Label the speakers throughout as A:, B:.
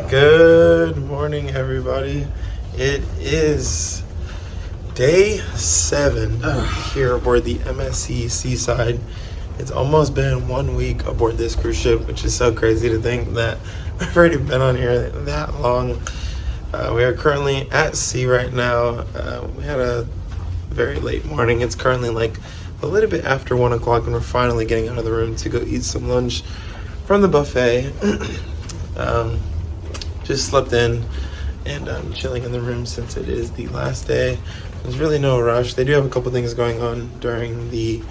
A: Good morning, everybody. It is day 7 here aboard the MSC Seaside. It's almost been 1 week aboard this cruise ship, which is so crazy to think that I've already been on here that long. We are currently at sea right now. We had a very late morning. It's currently like a little bit after 1 o'clock, and we're finally getting out of the room to go eat some lunch from the buffet. Just slept in and I'm chilling in the room since it is the last day. There's really no rush. They do have a couple things going on during the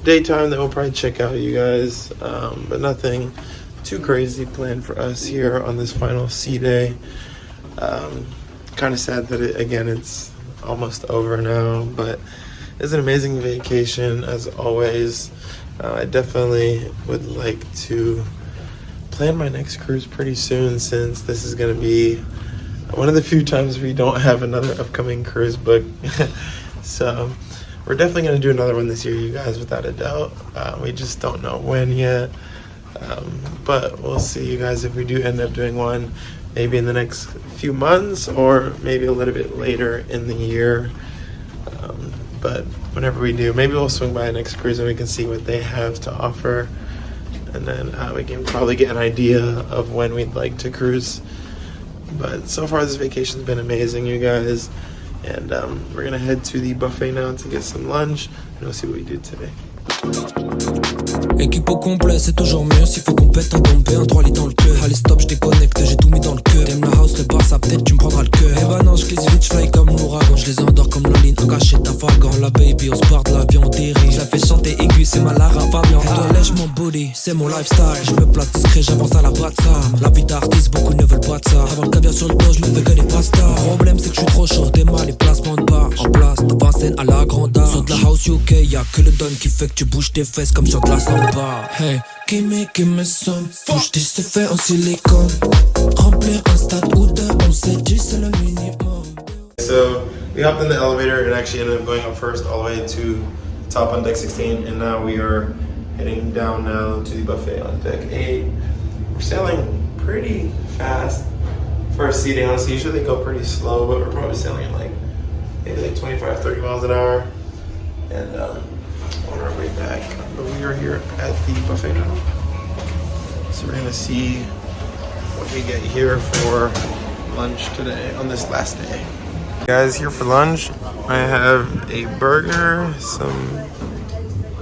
A: daytime that we'll probably check out, you guys, but nothing too crazy planned for us here on this final sea day. Kind of sad that it's almost over now, but it's an amazing vacation as always. I definitely would like to plan my next cruise pretty soon, since this is going to be one of the few times we don't have another upcoming cruise book. So we're definitely going to do another one this year, you guys, without a doubt. We just don't know when yet, but we'll see, you guys, if we do end up doing one, maybe in the next few months or maybe a little bit later in the year. But whenever we do, maybe we'll swing by a next cruise and we can see what they have to offer. And then we can probably get an idea of when we'd like to cruise. But so far this vacation's been amazing, you guys. And we're gonna head to the buffet now to get some lunch, and we'll see what we do today.
B: Équipe au complet, c'est toujours mieux. S'il faut qu'on pète un dompé, un 3 litres dans le queue. Allez stop, je déconnecte, j'ai tout mis dans le queue. T'aimes la house, le bar, ça peut-être tu me prendras le cœur. Eh bah non, je glisse vite, je fly comme l'ouragan. Je les endors comme Loline, en cachette d'Avagan. La baby, on se part de l'avion, on dérive. Je la fais chanter aiguë, c'est ma Lara Fabian. Et toi lèche mon booty, c'est mon lifestyle. Je me place discret, j'avance à la bratza. La vie d'artiste, beaucoup ne veulent pas de ça. Avant le caviar sur le dos, je ne veux que des pastas. Le problème, c'est que je suis trop chaud, démarre les placements de bas. En place, devant scène à la grande art. Sur de la house UK, y'a que le don qui fait que tu bouges tes fesses comme sur de la samba. Hey, give me some. Bouge tes c'est fait en silicone. Remplir un stade ou deux, on s'est dit c'est le minimum.
A: So we hopped in the elevator and actually ended up going up first all the way to top on deck 16, and now we are heading down now to the buffet on deck 8. We're sailing pretty fast for a sea day. Honestly, usually they go pretty slow, but we're probably sailing at maybe 25-30 miles an hour. And on our way back, but we are here at the buffet now, so we're gonna see what we get here for lunch today on this last day. Guys, here for lunch I have a burger, some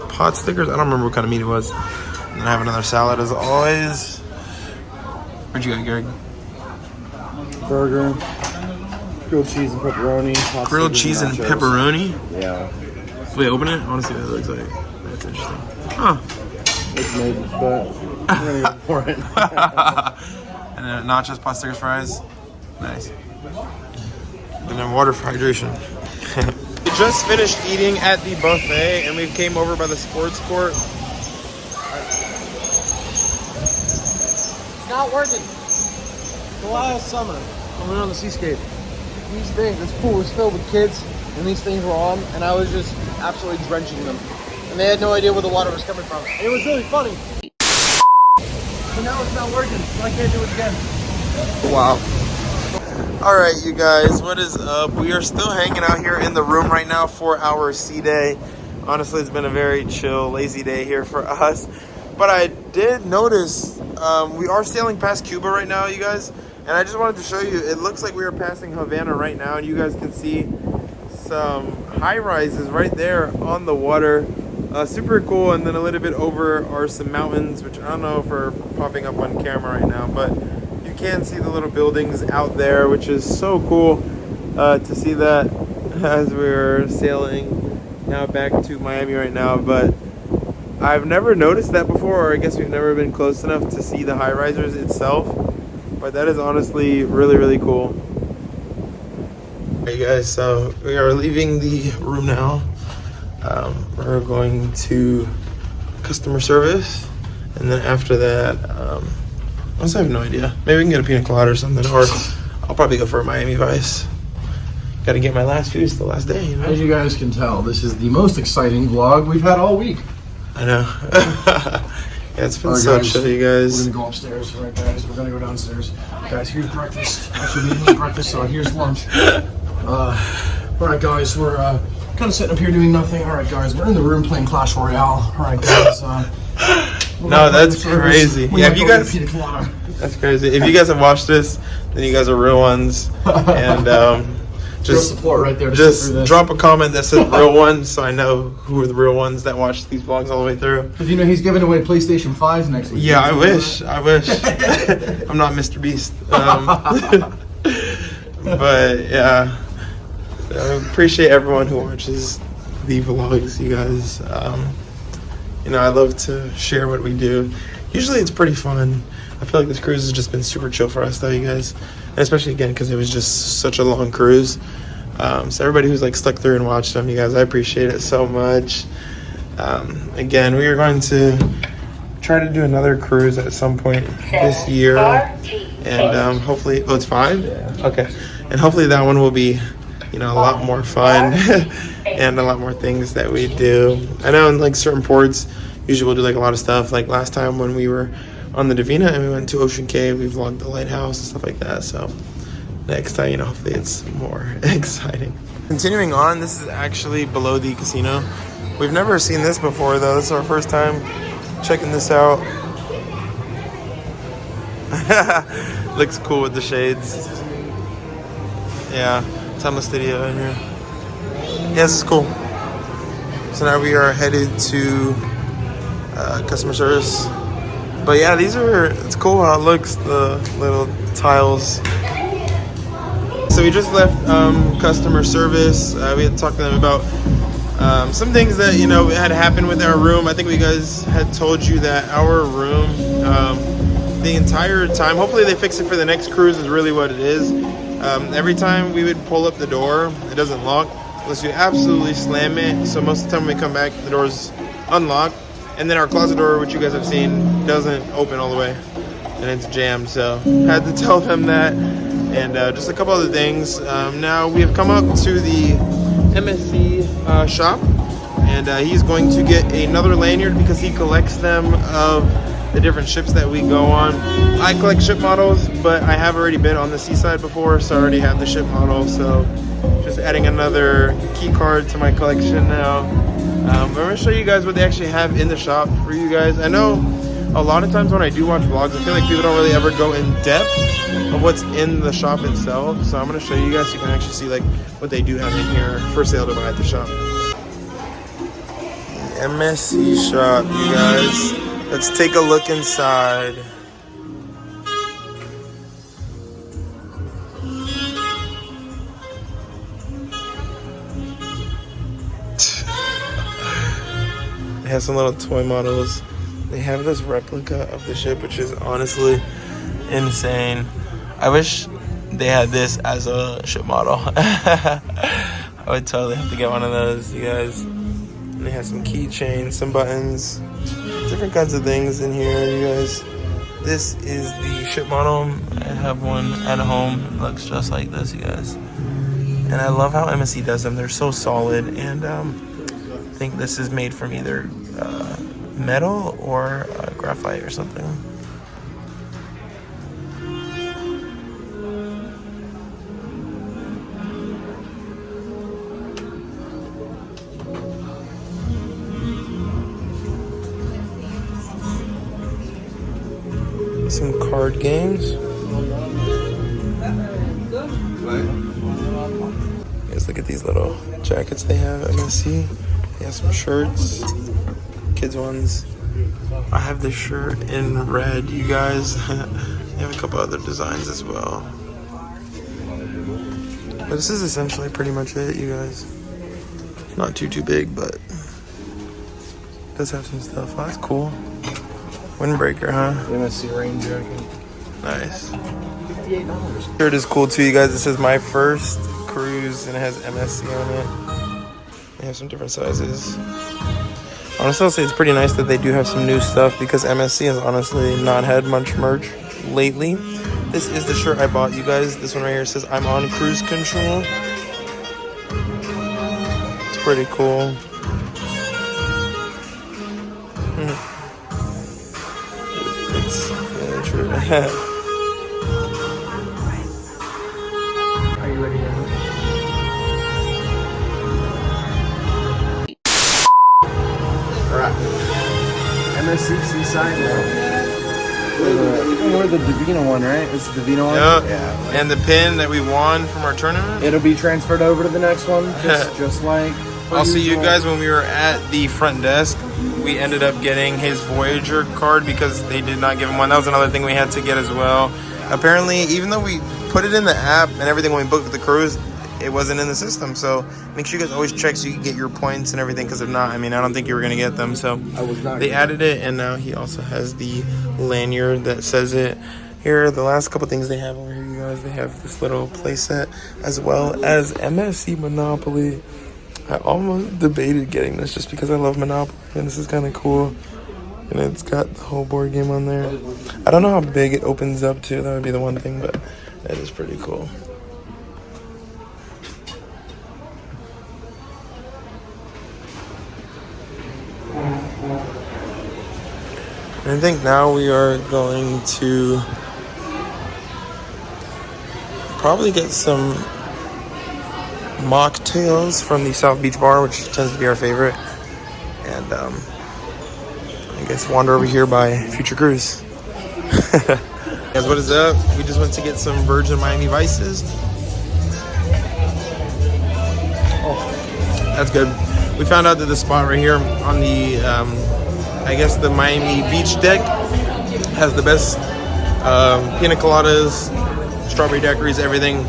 A: pot stickers, I don't remember what kind of meat it was, and then I have another salad as always. What'd you got, Greg?
C: Burger, grilled cheese and pepperoni.
A: Grilled cheese and pepperoni?
C: Yeah.
A: Wait, open it. I want to see what it looks like. That's interesting. Huh.
C: It's made, but I'm gonna go for it.
A: And then nachos, pot stickers, fries. Nice. And then water for hydration. We just finished eating at the buffet, and we came over by the sports court.
D: It's not working. The last summer, when we were on the seascape, these things, this pool was filled with kids, and these things were on, and I was just absolutely drenching them. And they had no idea where the water was coming from. And it was really funny. But now it's not working, so I can't do it again.
A: Wow. All right, you guys, what is up? We are still hanging out here in the room right now for our sea day. Honestly, it's been a very chill, lazy day here for us. But I did notice we are sailing past Cuba right now, you guys. And I just wanted to show you, it looks like we are passing Havana right now, and you guys can see some high rises right there on the water. Super cool. And then a little bit over are some mountains, which I don't know if are popping up on camera right now, but you can see the little buildings out there, which is so cool to see that as we're sailing now back to Miami right now. But I've never noticed that before, or I guess we've never been close enough to see the high risers itself, but that is honestly really, really cool. Hey guys, so we are leaving the room now. We're going to customer service, and then after that, honestly, I have no idea. Maybe we can get a pina colada or something, or I'll probably go for a Miami Vice. Got to get my last few. It's the last day, you know?
E: As you guys can tell, this is the most exciting vlog we've had all week.
A: I know. Yeah, it's been
D: Alright,
A: so
D: guys,
A: chill, you guys.
D: We're gonna go upstairs. Alright, guys, we're gonna go downstairs. Guys, here's breakfast. Actually, we didn't eat breakfast, so here's lunch. Alright, guys, we're kind of sitting up here doing nothing. Alright, guys, we're in the room playing Clash Royale. Alright, guys.
A: No, that's crazy. Yeah, if you guys,
D: pina colada.
A: that's crazy. If you guys have watched this, then you guys are real ones. And
D: Real
A: just
D: support right there. To sit
A: just
D: through this.
A: drop a comment that says real ones, so I know who are the real ones that watch these vlogs all the way through.
D: Because you know he's giving away PlayStation 5s next week.
A: Yeah, I wish. I'm not Mr. Beast. But yeah, I appreciate everyone who watches the vlogs, you guys. You know, I love to share what we do. Usually it's pretty fun. I feel like this cruise has just been super chill for us though, you guys. And especially again, because it was just such a long cruise. So everybody who's like stuck through and watched them, you guys, I appreciate it so much. Again, we are going to try to do another cruise at some point this year. And hopefully, oh, it's 5? Okay. And hopefully that one will be, you know, a lot more fun and a lot more things that we do. I know in like certain ports, usually we'll do like a lot of stuff. Like last time when we were on the Divina and we went to Ocean Cave, we vlogged the lighthouse and stuff like that. So next time, you know, hopefully it's more exciting. Continuing on, this is actually below the casino. We've never seen this before though. This is our first time checking this out. Looks cool with the shades. Yeah, Tama Studio in here. Yeah, this is cool. So now we are headed to customer service. But yeah, it's cool how it looks, the little tiles. So we just left customer service. We had talked to them about some things that, you know, had happened with our room. I think we guys had told you that our room, the entire time, hopefully they fix it for the next cruise is really what it is. Every time we would pull up the door, it doesn't lock unless you absolutely slam it. So most of the time when we come back, the door's unlocked. And then our closet door, which you guys have seen, doesn't open all the way. And it's jammed, so had to tell them that. And just a couple other things. Now we have come up to the MSC shop. And he's going to get another lanyard because he collects them of the different ships that we go on. I collect ship models, but I have already been on the Seaside before, so I already have the ship model. So just adding another key card to my collection now. I'm going to show you guys what they actually have in the shop for you guys. I know a lot of times when I do watch vlogs, I feel like people don't really ever go in depth of what's in the shop itself. So I'm going to show you guys so you can actually see like what they do have in here for sale to buy at the shop. MSC shop, you guys. Let's take a look inside. They have some little toy models. They have this replica of the ship, which is honestly insane. I wish they had this as a ship model. I would totally have to get one of those, you guys. And they have some keychains, some buttons, different kinds of things in here, you guys. This is the ship model. I have one at home. It looks just like this, you guys. And I love how MSC does them. They're so solid. And I think this is made from either metal or graphite or something. Some card games. Guys, look at these little jackets they have at MSC. They have some shirts, kids ones. I have this shirt in red, you guys. They have a couple other designs as well. But this is essentially pretty much it, you guys. Not too big, but it does have some stuff. Oh, that's cool. Windbreaker, huh?
D: MSC rain jacket.
A: Nice.
D: $58.
A: Shirt is cool too, you guys. It says my first cruise and it has MSC on it. They have some different sizes. Honestly, I'll say it's pretty nice that they do have some new stuff because MSC has honestly not had much merch lately. This is the shirt I bought, you guys. This one right here says I'm on cruise control. It's pretty cool.
D: Are you ready now? Alright. MSC Seaside now. We're the Divina one, right? It's the Divina one?
A: Yep.
D: Yeah.
A: And the pin that we won from our tournament.
D: It'll be transferred over to the next one, just like...
A: Also, you guys, when we were at the front desk, we ended up getting his Voyager card because they did not give him one. That was another thing we had to get as well. Apparently, even though we put it in the app and everything when we booked the cruise, it wasn't in the system. So make sure you guys always check so you can get your points and everything, because if not, I mean, I don't think you were going to get them. So they added it, and now he also has the lanyard that says it. Here are the last couple things they have over here, you guys. They have this little playset as well as MSC Monopoly. I almost debated getting this just because I love Monopoly, and this is kind of cool. And it's got the whole board game on there. I don't know how big it opens up to. That would be the one thing, but it is pretty cool. And I think now we are going to probably get some mocktails from the South Beach Bar, which tends to be our favorite, and I guess wander over here by Future Cruise. Guys, what is up? We just went to get some Virgin Miami Vices. Oh, that's good. We found out that the spot right here on the I guess the Miami Beach deck has the best pina coladas, strawberry daiquiris, everything.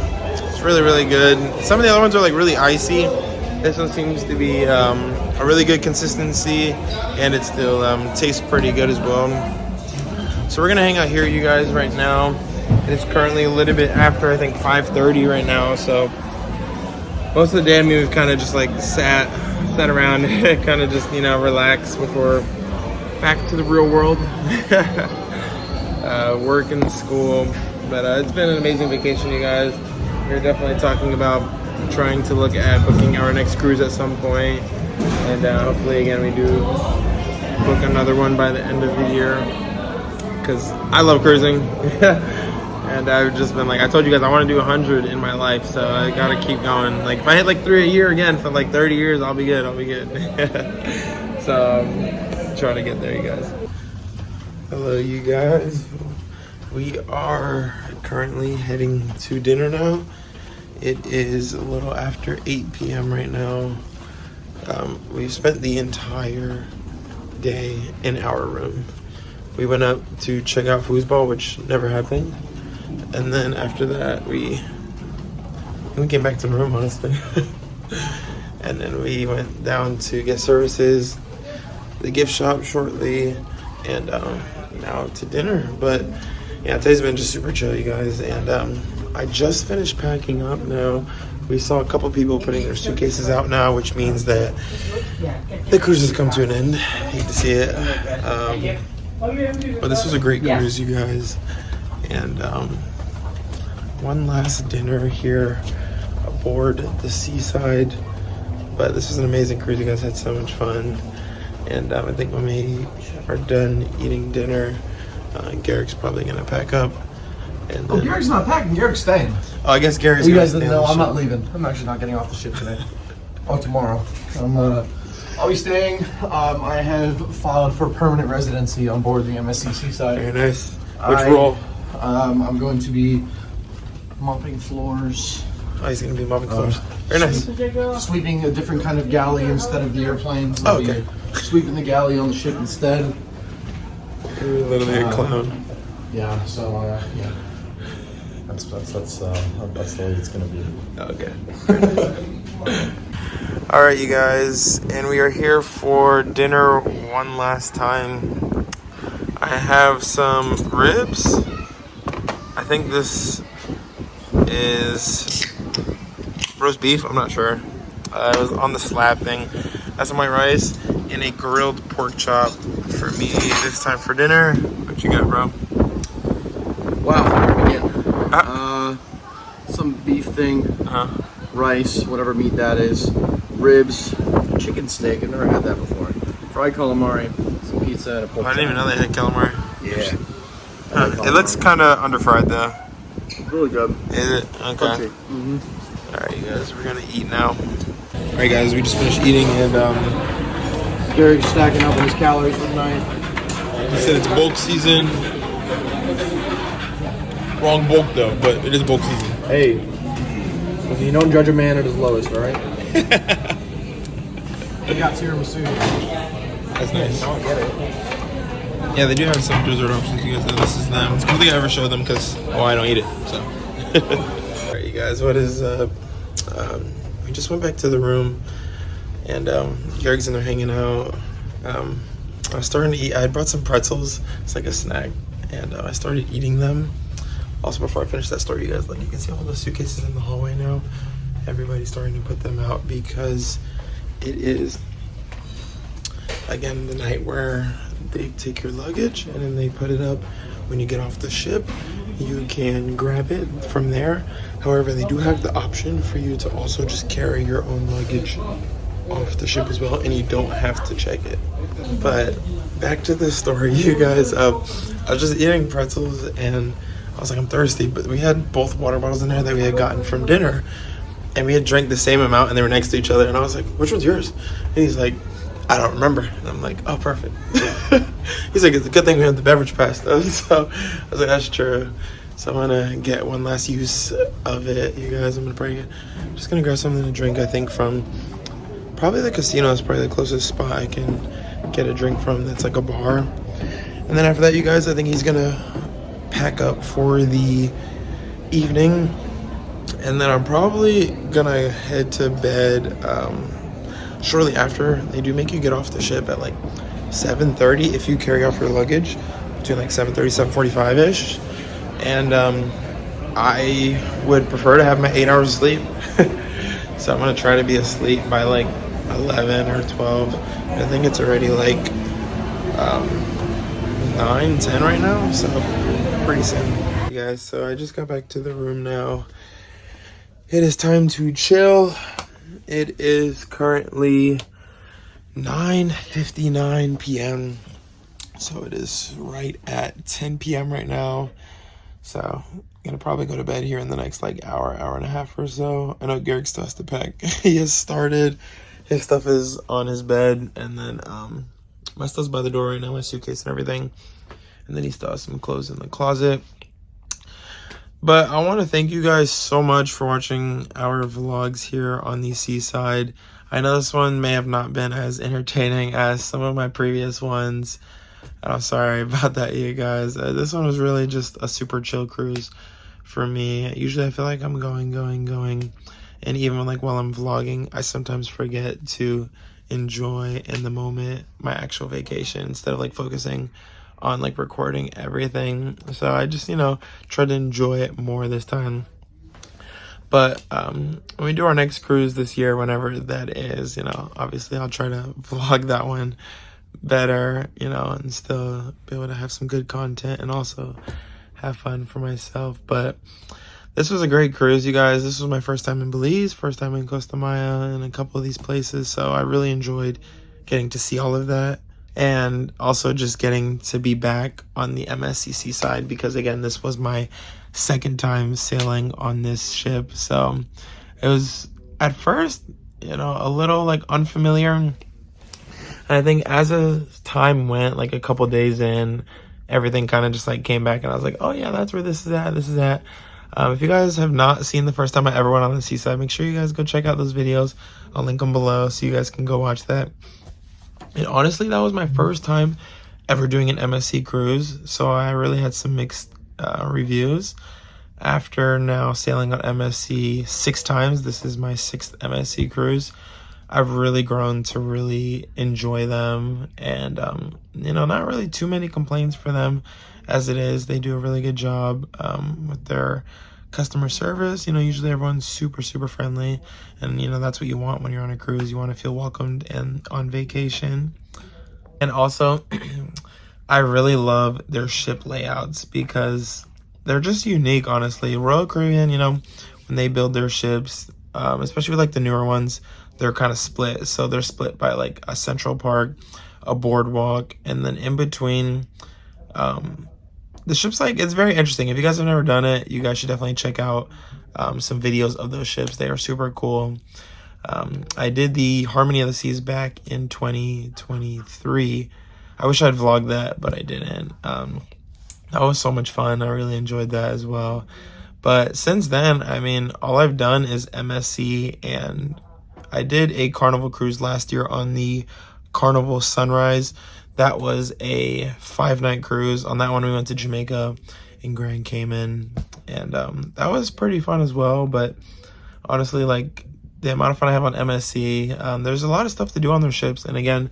A: Really, really good. Some of the other ones are like really icy. This one seems to be a really good consistency, and it still tastes pretty good as well. So we're gonna hang out here, you guys, right now. It's currently a little bit after, I think, 5:30 right now. So most of the day, I mean, we've kind of just like sat around, kind of just, you know, relax before back to the real world. Work and school, but it's been an amazing vacation, you guys. We're definitely talking about trying to look at booking our next cruise at some point, and hopefully again we do book another one by the end of the year, because I love cruising. And I've just been like, I told you guys I want to do 100 in my life, so I gotta keep going. Like if I hit like 3 a year again for like 30 years, I'll be good. So trying to get there, you guys. Hello, you guys. We are currently heading to dinner now. It is a little after 8 p.m. right now. We've spent the entire day in our room. We went up to check out foosball, which never happened. And then after that, we came back to the room, honestly. And then we went down to get services, the gift shop shortly, and now to dinner. But yeah, today's been just super chill, you guys. And I just finished packing up now. We saw a couple people putting their suitcases out now, which means that the cruise has come to an end. Hate to see it. But this was a great cruise, you guys. And one last dinner here aboard the Seaside. But this was an amazing cruise. You guys had so much fun. And I think when we are done eating dinner, Garrick's probably going to pack up. And then,
D: Garrick's not packing. Garrick's staying.
A: Oh, I guess Garrick's
D: You
A: going
D: guys
A: to stay
D: didn't know.
A: on the
D: I'm
A: ship.
D: not leaving. I'm actually not getting off the ship today. Oh, tomorrow. I'll be staying. I have filed for permanent residency on board the MSC Seaside.
A: Very nice. Which role?
D: I'm going to be mopping floors.
A: Oh, he's going to be mopping floors. Very nice.
D: Sweeping a different kind of galley instead of the airplanes.
A: Oh, okay.
D: Sweeping the galley on the ship instead.
A: You're literally a clown.
D: Yeah, so, yeah.
C: That's the way it's gonna be.
A: Okay. All right, you guys, and we are here for dinner one last time. I have some ribs. I think this is roast beef. I'm not sure. It was on the slab thing. That's some white rice and a grilled pork chop for me this time for dinner. What you got, bro?
D: Wow, where to begin? Some beef thing, rice, whatever meat that is, ribs, chicken steak. I've never had that before. Fried calamari, some pizza, and a pork
A: I didn't even know they had calamari.
D: Yeah.
A: It looks kind of underfried though.
C: Really good.
A: Is it? Okay.
C: Crunchy.
A: Alright, you guys, we're gonna eat now. Alright, guys, we just finished eating and
D: Gary's stacking up on his calories for the night.
A: he said it's bulk season. Wrong bulk though, but it is bulk season.
D: Hey, you don't judge a man at his lowest, all right? We got tiramisu.
A: That's nice.
D: I don't get it.
A: Yeah, they do have some dessert options. You guys know this is them. I don't think I ever showed them because I don't eat it. So, all right, you guys, what is we just went back to the room, and Greg's in there hanging out. I was starting to eat. I had brought some pretzels. It's like a snack, and I started eating them. Also, before I finish that story, you guys, like you can see all the suitcases in the hallway now. Everybody's starting to put them out because it is again the night where they take your luggage and then they put it up when you get off the ship. You can grab it from there. However, they do have the option for you to also just carry your own luggage off the ship as well, and you don't have to check it. But back to the story, you guys. I was just eating pretzels and I was like, I'm thirsty, but we had both water bottles in there that we had gotten from dinner, and we had drank the same amount, and they were next to each other. And I was like, which one's yours? And he's like, I don't remember. And I'm like, oh, perfect. He's like, it's a good thing we have the beverage pass, though. So I was like, that's true. So I'm gonna get one last use of it, you guys. I'm just gonna grab something to drink. I think from probably the casino is probably the closest spot I can get a drink from. That's like a bar. And then after that, you guys, I think he's gonna pack up for the evening, and then I'm probably gonna head to bed shortly after. They do make you get off the ship at like 7:30 if you carry off your luggage, between like 7:30 7:45 ish, and I would prefer to have my 8 hours of sleep. So I'm gonna try to be asleep by like 11 or 12. I think it's already like 9 10 right now, so pretty soon. You guys, so I just got back to the room now. It is time to chill. It is currently 9:59 p.m. So it is right at 10 p.m. right now. So I'm gonna probably go to bed here in the next like hour and a half or so. I know Garrick still has to pack. He has started. His stuff is on his bed, and then my stuff's by the door right now, my suitcase and everything. And then he still has some clothes in the closet. But I want to thank you guys so much for watching our vlogs here on the Seaside. I know this one may have not been as entertaining as some of my previous ones. I'm sorry about that, you guys. This one was really just a super chill cruise for me. Usually I feel like I'm going. And even like while I'm vlogging, I sometimes forget to enjoy in the moment my actual vacation instead of like focusing on like recording everything. So I just, try to enjoy it more this time. But when we do our next cruise this year, whenever that is, obviously I'll try to vlog that one better, and still be able to have some good content and also have fun for myself. But this was a great cruise, you guys. This was my first time in Belize, first time in Costa Maya, and a couple of these places. So I really enjoyed getting to see all of that. And also just getting to be back on the MSC Seaside, because again, this was my second time sailing on this ship. So it was at first, a little like unfamiliar. And I think as time went, like a couple days in, everything kind of just like came back, and I was like, oh yeah, that's where this is at. If you guys have not seen the first time I ever went on the Seaside, make sure you guys go check out those videos. I'll link them below so you guys can go watch that. And honestly, that was my first time ever doing an MSC cruise, so I really had some mixed reviews. After now sailing on MSC 6 times, this is my 6th MSC cruise, I've really grown to really enjoy them, and not really too many complaints for them as it is. They do a really good job with their customer service. Usually everyone's super friendly, and that's what you want when you're on a cruise. You want to feel welcomed and on vacation. And also I really love their ship layouts because they're just unique, honestly. Royal Caribbean, when they build their ships, especially with like the newer ones, they're kind of split. So they're split by like a central park, a boardwalk, and then in between the ships, like, it's very interesting. If you guys have never done it, you guys should definitely check out some videos of those ships. They are super cool. I did the Harmony of the Seas back in 2023. I wish I'd vlogged that, but I didn't. That was so much fun. I really enjoyed that as well. But since then, I mean, all I've done is MSC, and I did a Carnival cruise last year on the Carnival Sunrise. That was a 5-night cruise. On that one, we went to Jamaica and Grand Cayman, and that was pretty fun as well. But honestly, like, the amount of fun I have on MSC, there's a lot of stuff to do on their ships. And again,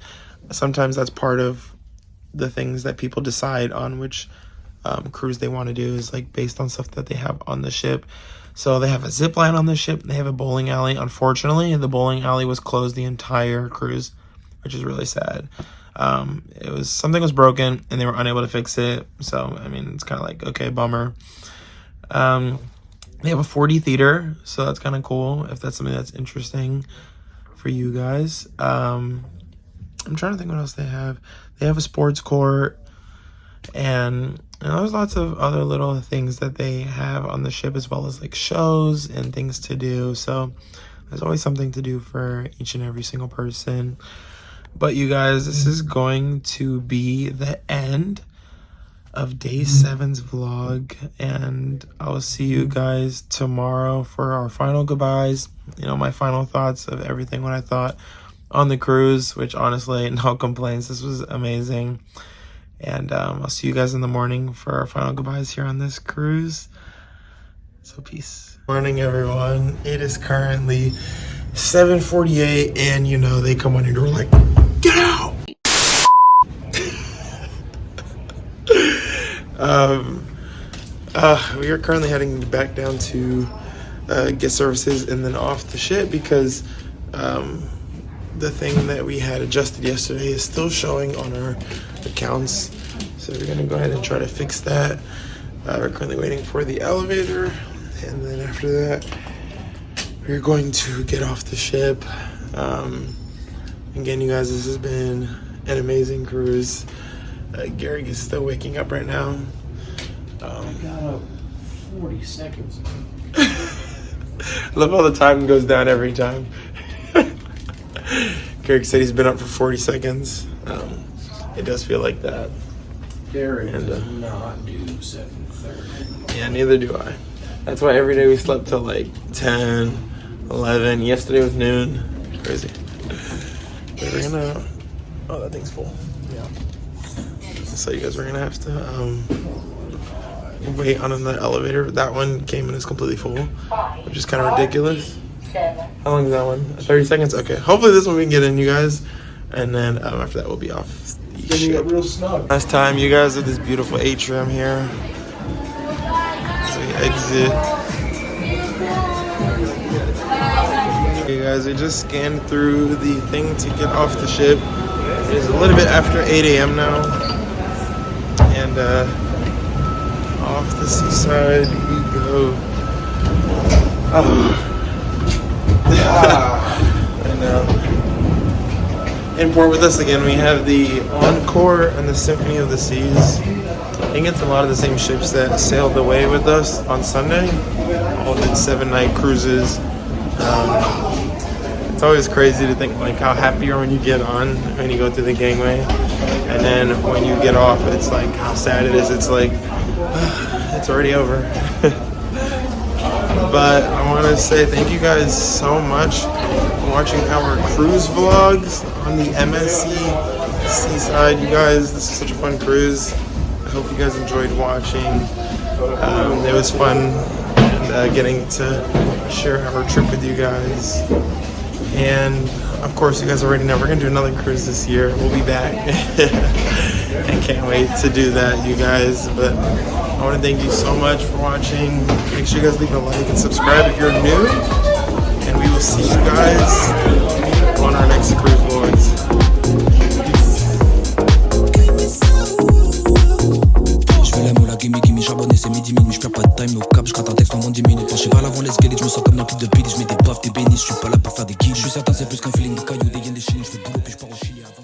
A: sometimes that's part of the things that people decide on which cruise they want to do, is like based on stuff that they have on the ship. So they have a zip line on the ship. They have a bowling alley. Unfortunately, the bowling alley was closed the entire cruise, which is really sad. It was, something was broken and they were unable to fix it. So, I mean, it's kind of like, okay, bummer. They have a 4D theater, so that's kind of cool if that's something that's interesting for you guys. I'm trying to think what else they have. They have a sports court, and there's lots of other little things that they have on the ship, as well as like shows and things to do. So there's always something to do for each and every single person. But you guys, this is going to be the end of day 7's vlog, and I'll see you guys tomorrow for our final goodbyes. You know, my final thoughts of everything, what I thought on the cruise, which honestly, no complaints, this was amazing. And I'll see you guys in the morning for our final goodbyes here on this cruise. So peace. Morning, everyone. It is currently 7:48, and you know, they come on your door like, get out! We are currently heading back down to get services and then off the ship, because the thing that we had adjusted yesterday is still showing on our accounts. So we're gonna go ahead and try to fix that. We're currently waiting for the elevator, and then after that we're going to get off the ship. Again, you guys, this has been an amazing cruise. Gary is still waking up right now.
D: I got up 40 seconds ago.
A: I love how the time goes down every time. Gary said he's been up for 40 seconds. It does feel like that.
D: Gary
A: And,
D: does not do 7:30.
A: Yeah, neither do I. That's why every day we slept till like 10, 11. Yesterday was noon. Crazy. But we're gonna... Oh, that thing's full.
D: Yeah.
A: So you guys are gonna have to wait on another elevator. That one came and is completely full, which is kind of ridiculous. How long is that one? 30 seconds? Okay. Hopefully this one we can get in, you guys. And then after that, we'll be off the ship.
D: Real snug.
A: Last time, you guys, at this beautiful atrium here. So we exit. Okay, guys, we just scanned through the thing to get off the ship. It is a little bit after 8 a.m. now. And off the Seaside we go. Oh. I know. In port with us again, we have the Encore and the Symphony of the Seas. I think it's a lot of the same ships that sailed away with us on Sunday. All did 7-night cruises. It's always crazy to think like how happy you are when you get on, when you go through the gangway, and then when you get off, it's like how sad it is. It's like it's already over. But I want to say thank you guys so much for watching our cruise vlogs on the MSC Seaside. You guys, this is such a fun cruise. I hope you guys enjoyed watching. It was fun, and getting to share our trip with you guys. And of course, you guys already know we're gonna do another cruise this year. We'll be back. I can't wait to do that, you guys. But I want to thank you so much for watching. Make sure you guys leave a like and subscribe if you're new. And we will see you guys on our next cruise vlogs.
B: Gimme, charbonné, c'est midi, minuit, j'perds pas de time, au cap, j'gratte un texte en moins de 10 minutes. Quand cheval avant l'escalier, je me sens comme dans le clip de Billy, j'mets des baffes, des bénis, j'suis pas là pour faire des guides. J'suis certain, c'est plus qu'un feeling de cailloux, des yens, des chilling, j'fais boulot, puis j'pars au Chili avant.